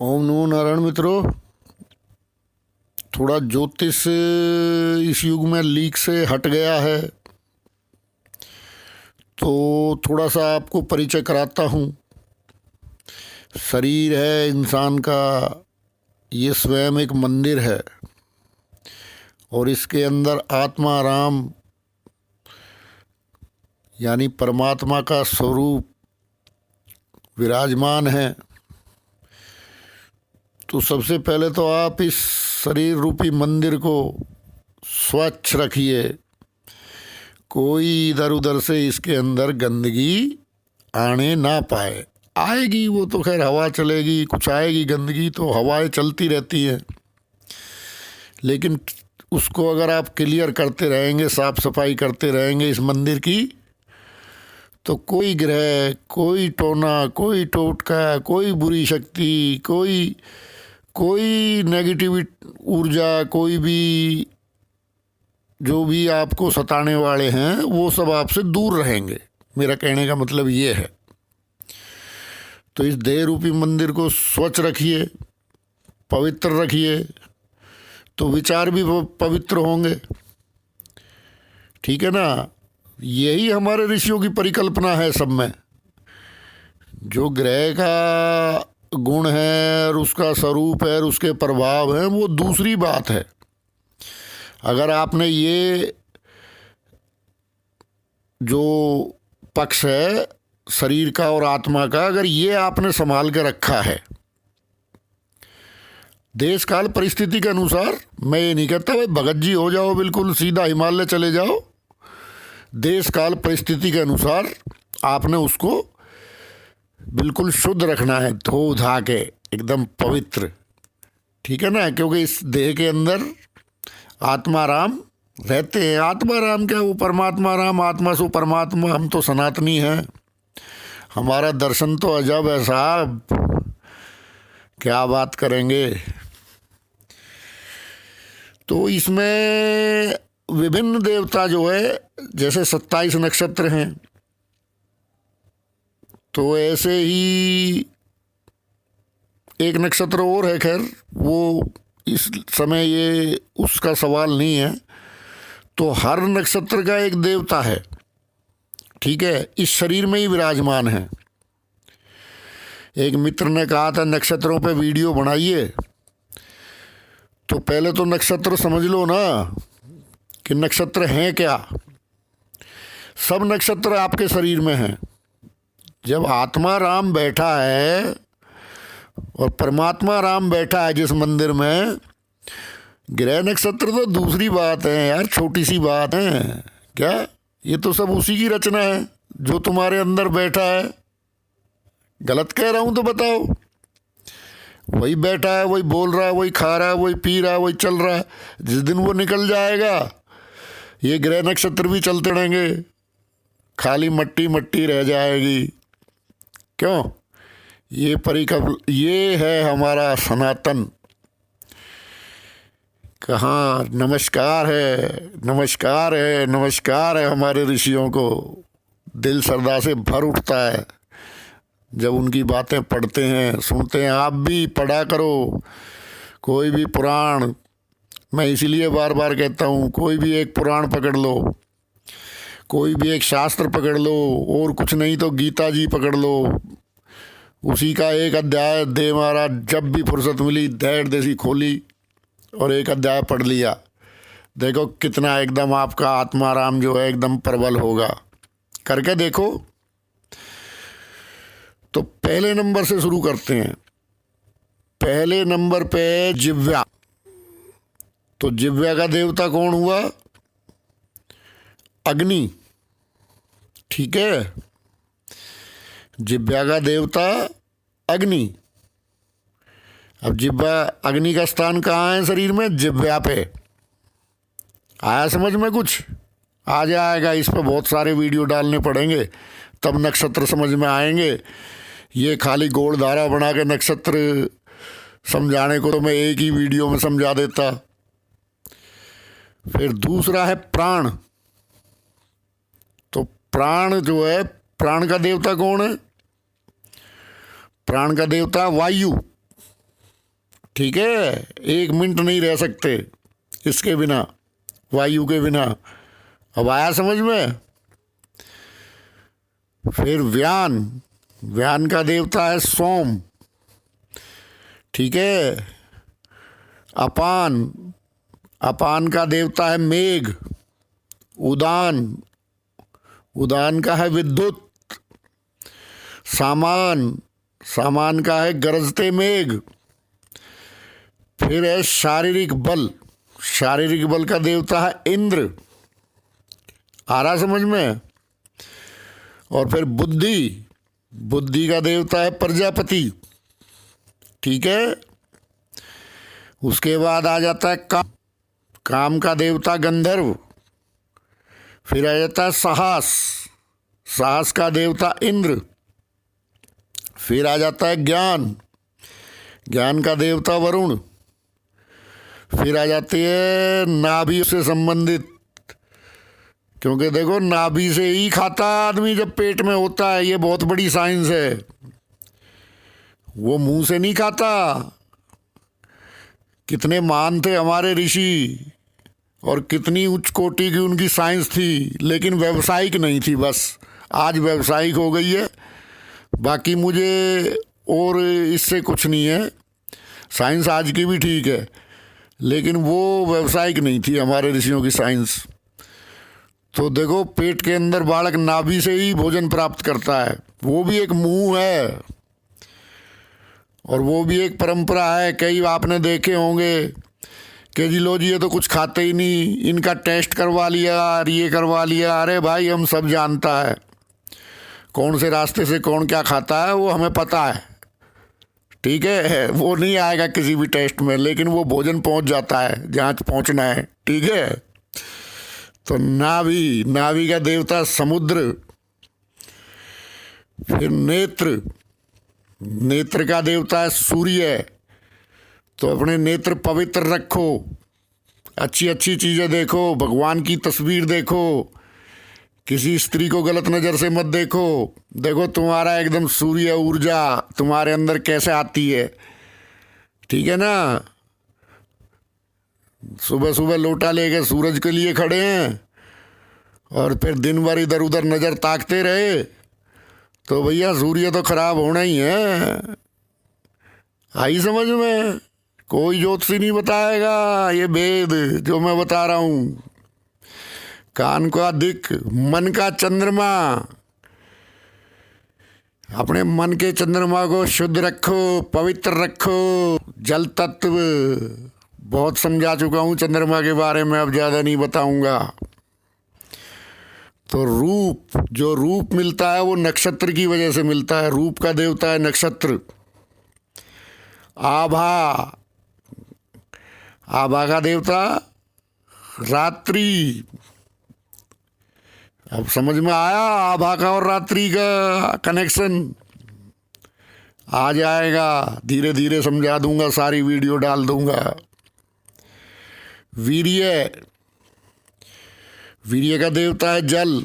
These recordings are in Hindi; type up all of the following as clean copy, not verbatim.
ओम नमो नारायण मित्रों। थोड़ा ज्योतिष इस युग में लीक से हट गया है, तो थोड़ा सा आपको परिचय कराता हूँ। शरीर है इंसान का, ये स्वयं एक मंदिर है और इसके अंदर आत्मा राम यानी परमात्मा का स्वरूप विराजमान है। तो सबसे पहले तो आप इस शरीर रूपी मंदिर को स्वच्छ रखिए। कोई इधर उधर से इसके अंदर गंदगी आने ना पाए। आएगी वो तो खैर हवा चलेगी, कुछ आएगी गंदगी तो हवाएं चलती रहती हैं, लेकिन उसको अगर आप क्लियर करते रहेंगे, साफ सफाई करते रहेंगे इस मंदिर की, तो कोई ग्रह, कोई टोना, कोई टोटका, कोई बुरी शक्ति, कोई नेगेटिव ऊर्जा, कोई भी जो भी आपको सताने वाले हैं वो सब आपसे दूर रहेंगे। मेरा कहने का मतलब ये है। तो इस देह रूपी मंदिर को स्वच्छ रखिए, पवित्र रखिए, तो विचार भी पवित्र होंगे। ठीक है ना। यही हमारे ऋषियों की परिकल्पना है सब में। जो ग्रह का गुण है और उसका स्वरूप है और उसके प्रभाव हैं वो दूसरी बात है। अगर आपने ये जो पक्ष है शरीर का और आत्मा का, अगर ये आपने संभाल के रखा है देश काल परिस्थिति के अनुसार, मैं ये नहीं कहता भाई भगत जी हो जाओ, बिल्कुल सीधा हिमालय चले जाओ। देश काल परिस्थिति के अनुसार आपने उसको बिल्कुल शुद्ध रखना है, धो धा के एकदम पवित्र। ठीक है ना। क्योंकि इस देह के अंदर आत्मा राम रहते हैं। आत्मा राम क्या, वो परमात्मा राम, आत्मा सो परमात्मा। हम तो सनातनी हैं, हमारा दर्शन तो अजब है साहब, क्या बात करेंगे। तो इसमें विभिन्न देवता जो है, जैसे 27 नक्षत्र हैं, तो ऐसे ही एक नक्षत्र और है, खैर वो इस समय ये उसका सवाल नहीं है। तो हर नक्षत्र का एक देवता है, ठीक है, इस शरीर में ही विराजमान है। एक मित्र ने कहा था नक्षत्रों पे वीडियो बनाइए, तो पहले तो नक्षत्र समझ लो ना कि नक्षत्र हैं क्या। सब नक्षत्र आपके शरीर में हैं। जब आत्मा राम बैठा है और परमात्मा राम बैठा है जिस मंदिर में, ग्रह नक्षत्र तो दूसरी बात है यार, छोटी सी बात है क्या। ये तो सब उसी की रचना है जो तुम्हारे अंदर बैठा है। गलत कह रहा हूं तो बताओ। वही बैठा है, वही बोल रहा है, वही खा रहा है, वही पी रहा है, वही चल रहा है। जिस दिन वो निकल जाएगा ये ग्रह नक्षत्र भी चलते रहेंगे, खाली मट्टी मट्टी रह जाएगी। क्यों? ये है हमारा सनातन। कहाँ नमस्कार है, नमस्कार है, नमस्कार है हमारे ऋषियों को। दिल श्रद्धा से भर उठता है जब उनकी बातें पढ़ते हैं, सुनते हैं। आप भी पढ़ा करो कोई भी पुराण। मैं इसीलिए बार बार कहता हूँ, कोई भी एक पुराण पकड़ लो, कोई भी एक शास्त्र पकड़ लो, और कुछ नहीं तो गीता जी पकड़ लो। उसी का एक अध्याय दे मारा, जब भी फुर्सत मिली दैट देसी खोली और एक अध्याय पढ़ लिया। देखो कितना एकदम आपका आत्मा राम जो है एकदम प्रबल होगा। करके देखो। तो पहले नंबर से शुरू करते हैं। पहले नंबर पे जिव्या। तो जिव्या का देवता कौन हुआ? अग्नि। ठीक है, जिव्या का देवता अग्नि। अब जिव्या, अग्नि का स्थान कहाँ है शरीर में? जिव्या पे। आया समझ में? कुछ आ जाएगा। इस पर बहुत सारे वीडियो डालने पड़ेंगे तब नक्षत्र समझ में आएंगे। ये खाली गोल धारा बना के नक्षत्र समझाने को तो मैं एक ही वीडियो में समझा देता। फिर दूसरा है प्राण। तो प्राण जो है, प्राण का देवता कौन है? प्राण का देवता वायु। ठीक है, 1 मिनट नहीं रह सकते इसके बिना, वायु के बिना। अब आया समझ में? फिर व्यान, व्यान का देवता है सोम, ठीक है। अपान, अपान का देवता है मेघ। उदान, उदान का है विद्युत। सामान, सामान का है गरजते मेघ। फिर है शारीरिक बल, शारीरिक बल का देवता है इंद्र। आ रहा समझ में? और फिर बुद्धि, बुद्धि का देवता है प्रजापति, ठीक है। उसके बाद आ जाता है काम, काम का देवता गंधर्व। फिर आ जाता है साहस, साहस का देवता इंद्र। फिर आ जाता है ज्ञान, ज्ञान का देवता वरुण। फिर आ जाती है नाभि से संबंधित, क्योंकि देखो नाभि से ही खाता आदमी जब पेट में होता है, ये बहुत बड़ी साइंस है। वो मुंह से नहीं खाता। कितने महान थे हमारे ऋषि और कितनी उच्च कोटि की उनकी साइंस थी, लेकिन व्यावसायिक नहीं थी। बस आज व्यावसायिक हो गई है। बाकी मुझे और इससे कुछ नहीं है, साइंस आज की भी ठीक है, लेकिन वो व्यावसायिक नहीं थी हमारे ऋषियों की साइंस। तो देखो पेट के अंदर बालक नाभि से ही भोजन प्राप्त करता है, वो भी एक मुंह है और वो भी एक परंपरा है। कई आपने देखे होंगे कि जी लो जी ये तो कुछ खाते ही नहीं, इनका टेस्ट करवा लिया और ये करवा लिया। अरे भाई हम सब जानता है कौन से रास्ते से कौन क्या खाता है, वो हमें पता है, ठीक है। वो नहीं आएगा किसी भी टेस्ट में, लेकिन वो भोजन पहुंच जाता है जहाँ पहुंचना है, ठीक है। तो नाभि, नाभि का देवता समुद्र। फिर नेत्र, नेत्र का देवता है सूर्य। तो अपने नेत्र पवित्र रखो, अच्छी अच्छी चीज़ें देखो, भगवान की तस्वीर देखो, किसी स्त्री को गलत नज़र से मत देखो। देखो तुम्हारा एकदम सूर्य ऊर्जा तुम्हारे अंदर कैसे आती है, ठीक है ना। सुबह सुबह लोटा लेके सूरज के लिए खड़े हैं और फिर दिन भर इधर उधर नज़र ताकते रहे, तो भैया सूर्य तो खराब होना ही है। आई समझ में? कोई ज्योतिषी नहीं बताएगा ये वेद जो मैं बता रहा हूँ। कान का दिक, मन का चंद्रमा। अपने मन के चंद्रमा को शुद्ध रखो, पवित्र रखो। जल तत्व बहुत समझा चुका हूँ चंद्रमा के बारे में, अब ज़्यादा नहीं बताऊंगा। तो रूप, जो रूप मिलता है वो नक्षत्र की वजह से मिलता है। रूप का देवता है नक्षत्र। आभा, आभा का देवता रात्रि। अब समझ में आया आभा का और रात्रि का कनेक्शन? आ जाएगा, धीरे धीरे समझा दूंगा, सारी वीडियो डाल दूंगा। वीर्य, वीर्य का देवता है जल।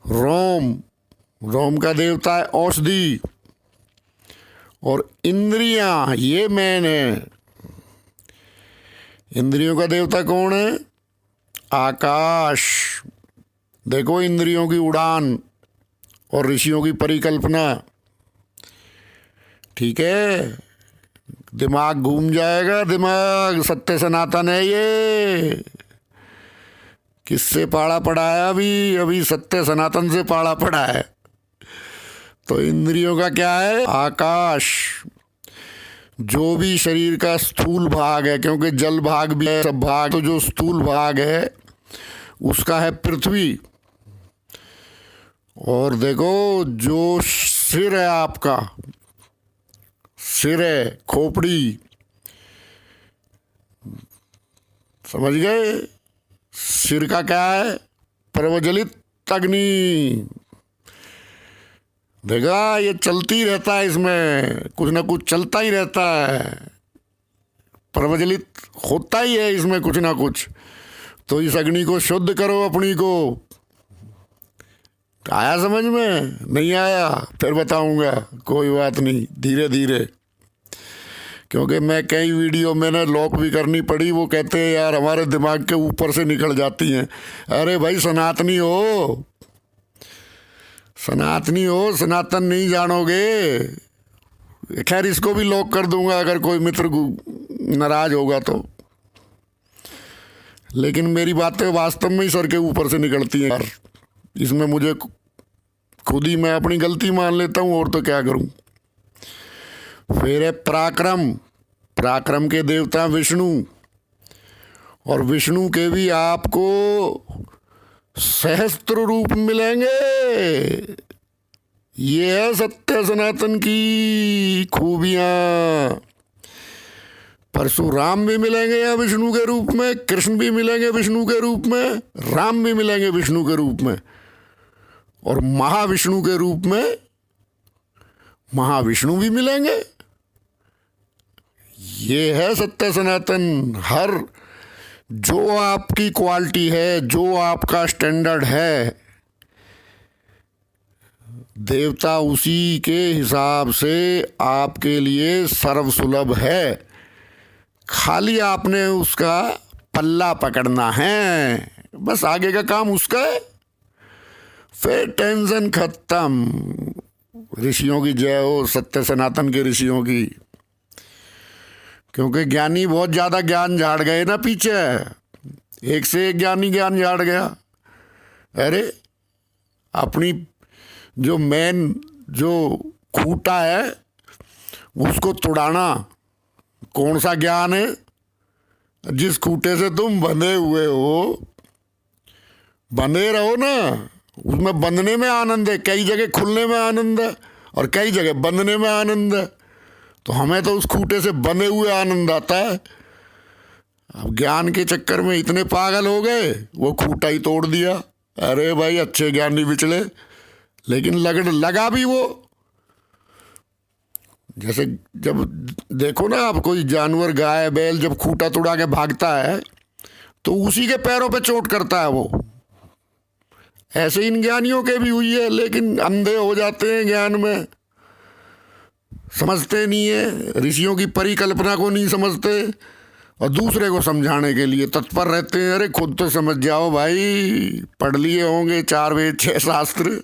रोम, रोम का देवता है औषधि। और इंद्रियां, ये मेन है। इंद्रियों का देवता कौन है? आकाश। देखो इंद्रियों की उड़ान और ऋषियों की परिकल्पना, ठीक है। दिमाग घूम जाएगा, दिमाग सत्य सनातन है ये। किससे पाड़ा पड़ा है? अभी अभी सत्य सनातन से पाड़ा पड़ा है। तो इंद्रियों का क्या है? आकाश। जो भी शरीर का स्थूल भाग है, क्योंकि जल भाग भी है सब भाग, तो जो स्थूल भाग है उसका है पृथ्वी। और देखो जो सिर है आपका, सिर है, खोपड़ी, समझ गए? सिर का क्या है? प्रज्वलित अग्नि। देखा ये चलती रहता है, इसमें कुछ ना कुछ चलता ही रहता है, प्रज्वलित होता ही है इसमें कुछ ना कुछ। तो इस अग्नि को शुद्ध करो अपनी को। आया समझ में? नहीं आया फिर बताऊंगा, कोई बात नहीं, धीरे धीरे। क्योंकि मैं कई वीडियो मैंने लॉक भी करनी पड़ी, वो कहते हैं यार हमारे दिमाग के ऊपर से निकल जाती हैं। अरे भाई सनातनी हो, सनातनी हो, सनातन नहीं जानोगे। खैर इसको भी लॉक कर दूंगा अगर कोई मित्र नाराज होगा तो, लेकिन मेरी बातें वास्तव में ही सर के ऊपर से निकलती हैं यार। इसमें मुझे खुद ही मैं अपनी गलती मान लेता हूँ, और तो क्या करूँ। फिर है पराक्रम। पराक्रम के देवता विष्णु, और विष्णु के भी आपको सहस्त्र रूप मिलेंगे। ये है सत्य सनातन की खूबियां। परशुराम भी मिलेंगे या विष्णु के रूप में, कृष्ण भी मिलेंगे विष्णु के रूप में, राम भी मिलेंगे विष्णु के रूप में, और महाविष्णु के रूप में महाविष्णु भी मिलेंगे। ये है सत्य सनातन। हर जो आपकी क्वालिटी है, जो आपका स्टैंडर्ड है, देवता उसी के हिसाब से आपके लिए सर्वसुलभ है। खाली आपने उसका पल्ला पकड़ना है, बस आगे का काम उसका है, फिर टेंशन खत्म। ऋषियों की जय हो, सत्य सनातन के ऋषियों की। क्योंकि ज्ञानी बहुत ज़्यादा ज्ञान झाड़ गए ना पीछे, एक से एक ज्ञानी ज्ञान झाड़ गया। अरे अपनी जो मेन जो खूंटा है उसको तुड़ाना कौन सा ज्ञान है? जिस खूंटे से तुम बंधे हुए हो, बंधे रहो ना, उसमें बंधने में आनंद है। कई जगह खुलने में आनंद है और कई जगह बंधने में आनंद है। तो हमें तो उस खूंटे से बंधे हुए आनंद आता है। अब ज्ञान के चक्कर में इतने पागल हो गए, वो खूंटा ही तोड़ दिया। अरे भाई अच्छे ज्ञानी बिचले, लेकिन लगा भी वो। जैसे जब देखो ना आप, कोई जानवर गाय बैल जब खूंटा तुड़ा के भागता है तो उसी के पैरों पे चोट करता है वो। ऐसे इन ज्ञानियों के भी हुई है, लेकिन अंधे हो जाते हैं ज्ञान में, समझते नहीं है, ऋषियों की परिकल्पना को नहीं समझते और दूसरे को समझाने के लिए तत्पर रहते हैं। अरे खुद तो समझ जाओ भाई, पढ़ लिए होंगे 4 वेद 6 शास्त्र,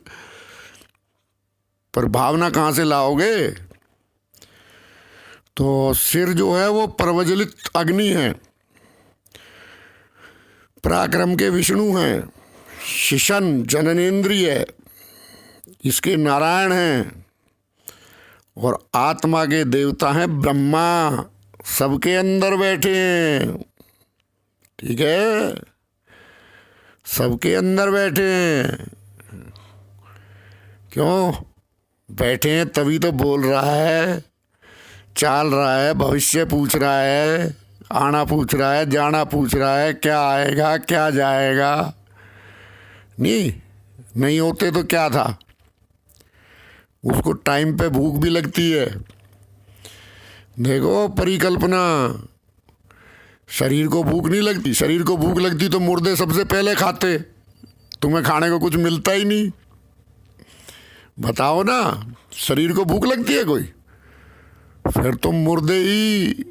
पर भावना कहाँ से लाओगे? तो सिर जो है वो प्रज्वलित अग्नि है, पराक्रम के विष्णु हैं, शिशन जननेन्द्रिय इसके नारायण हैं, और आत्मा के देवता हैं ब्रह्मा, सबके अंदर बैठे हैं। ठीक है, सबके अंदर बैठे हैं। क्यों बैठे हैं? तभी तो बोल रहा है, चाल रहा है, भविष्य पूछ रहा है, आना पूछ रहा है, जाना पूछ रहा है, क्या आएगा क्या जाएगा। नहीं होते तो क्या था, उसको टाइम पे भूख भी लगती है। देखो परिकल्पना, शरीर को भूख नहीं लगती। शरीर को भूख लगती तो मुर्दे सबसे पहले खाते, तुम्हें खाने को कुछ मिलता ही नहीं। बताओ ना, शरीर को भूख लगती है कोई? फिर तो मुर्दे ही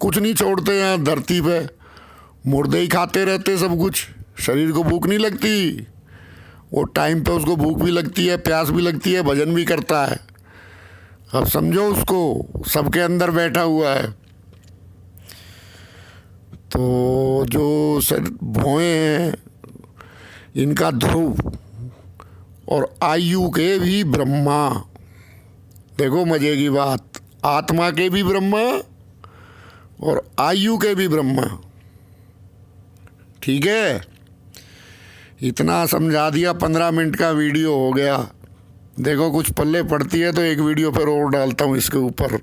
कुछ नहीं छोड़ते यहाँ धरती पे, मुर्दे ही खाते रहते सब कुछ। शरीर को भूख नहीं लगती, वो टाइम पे उसको भूख भी लगती है, प्यास भी लगती है, भजन भी करता है। अब समझो उसको, सबके अंदर बैठा हुआ है। तो जो भौएं हैं इनका ध्रुव, और आयु के भी ब्रह्मा। देखो मजे की बात, आत्मा के भी ब्रह्मा और आयु के भी ब्रह्मा। ठीक है, इतना समझा दिया, 15 मिनट का वीडियो हो गया। देखो कुछ पल्ले पड़ती है तो एक वीडियो पर और डालता हूँ इसके ऊपर।